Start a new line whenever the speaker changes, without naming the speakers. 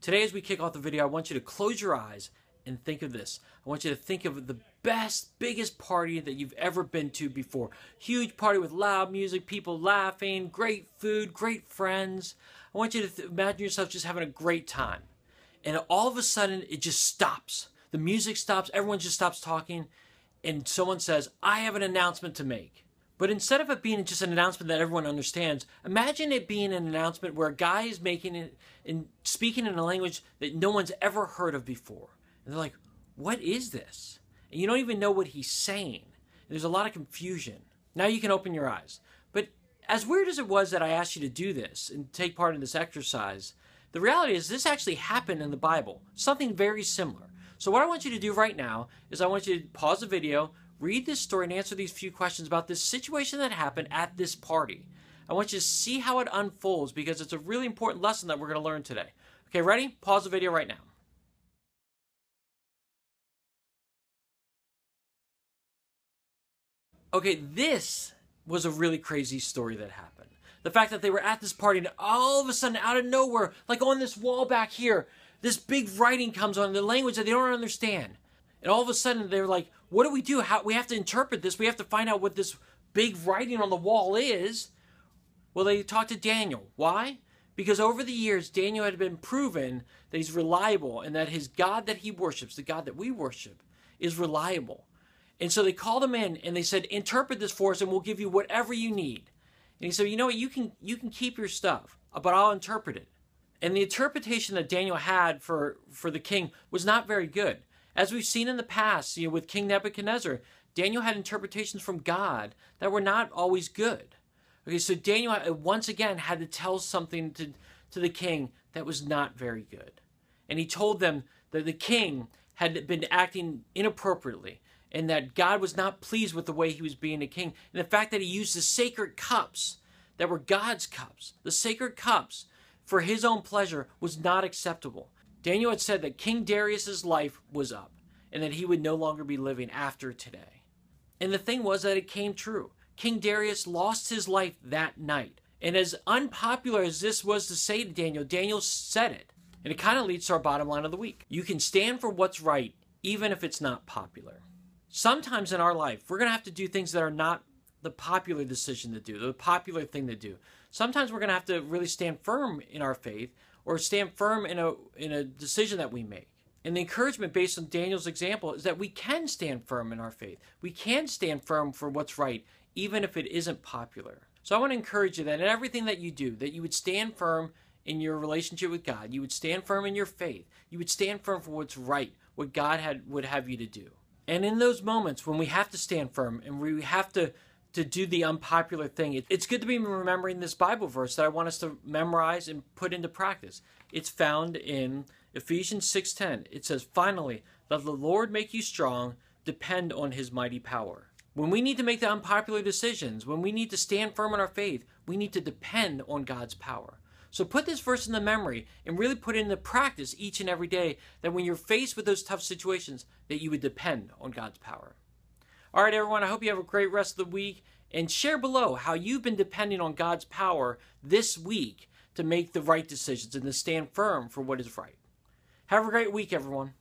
Today, as we kick off the video, I want you to close your eyes and think of this. I want you to think of the best, biggest party that you've ever been to before. Huge party with loud music, people laughing, great food, great friends. I want you to imagine yourself just having a great time. And all of a sudden, it just stops. The music stops, everyone just stops talking, and someone says, I have an announcement to make. But instead of it being just an announcement that everyone understands, imagine it being an announcement where a guy is making it and speaking in a language that no one's ever heard of before. And they're like, what is this? And you don't even know what he's saying. There's a lot of confusion. Now you can open your eyes. But as weird as it was that I asked you to do this and take part in this exercise, the reality is this actually happened in the Bible. Something very similar. So what I want you to do right now is I want you to pause the video, read this story, and answer these few questions about this situation that happened at this party. I want you to see how it unfolds because it's a really important lesson that we're going to learn today. Okay, ready? Pause the video right now. Okay, this was a really crazy story that happened. The fact that they were at this party and all of a sudden, out of nowhere, like on this wall back here, this big writing comes on in the language that they don't understand. And all of a sudden, they're like, what do? We have to interpret this. We have to find out what this big writing on the wall is. Well, they talked to Daniel. Why? Because over the years, Daniel had been proven that he's reliable and that his God that he worships, the God that we worship, is reliable. And so they called him in and they said, interpret this for us and we'll give you whatever you need. And he said, you know what, you can keep your stuff, but I'll interpret it. And the interpretation that Daniel had for the king was not very good. As we've seen in the past, with King Nebuchadnezzar, Daniel had interpretations from God that were not always good. Okay, so Daniel once again had to tell something to the king that was not very good. And he told them that the king had been acting inappropriately and that God was not pleased with the way he was being a king. And the fact that he used the sacred cups that were God's cups, the sacred cups, for his own pleasure was not acceptable. Daniel had said that King Darius's life was up and that he would no longer be living after today. And the thing was that it came true. King Darius lost his life that night. And as unpopular as this was to say to Daniel, Daniel said it. And it kind of leads to our bottom line of the week. You can stand for what's right, even if it's not popular. Sometimes in our life, we're going to have to do things that are not the popular decision to do, the popular thing to do. Sometimes we're going to have to really stand firm in our faith or stand firm in a decision that we make. And the encouragement based on Daniel's example is that we can stand firm in our faith. We can stand firm for what's right, even if it isn't popular. So I want to encourage you that in everything that you do, that you would stand firm in your relationship with God. You would stand firm in your faith. You would stand firm for what's right, what God would have you to do. And in those moments when we have to stand firm and we have to do the unpopular thing, it's good to be remembering this Bible verse that I want us to memorize and put into practice. It's found in Ephesians 6:10. It says, finally, let the Lord make you strong, depend on his mighty power. When we need to make the unpopular decisions, when we need to stand firm in our faith, we need to depend on God's power. So put this verse in the memory and really put it into practice each and every day, that when you're faced with those tough situations, that you would depend on God's power. All right, everyone, I hope you have a great rest of the week. And share below how you've been depending on God's power this week to make the right decisions and to stand firm for what is right. Have a great week, everyone.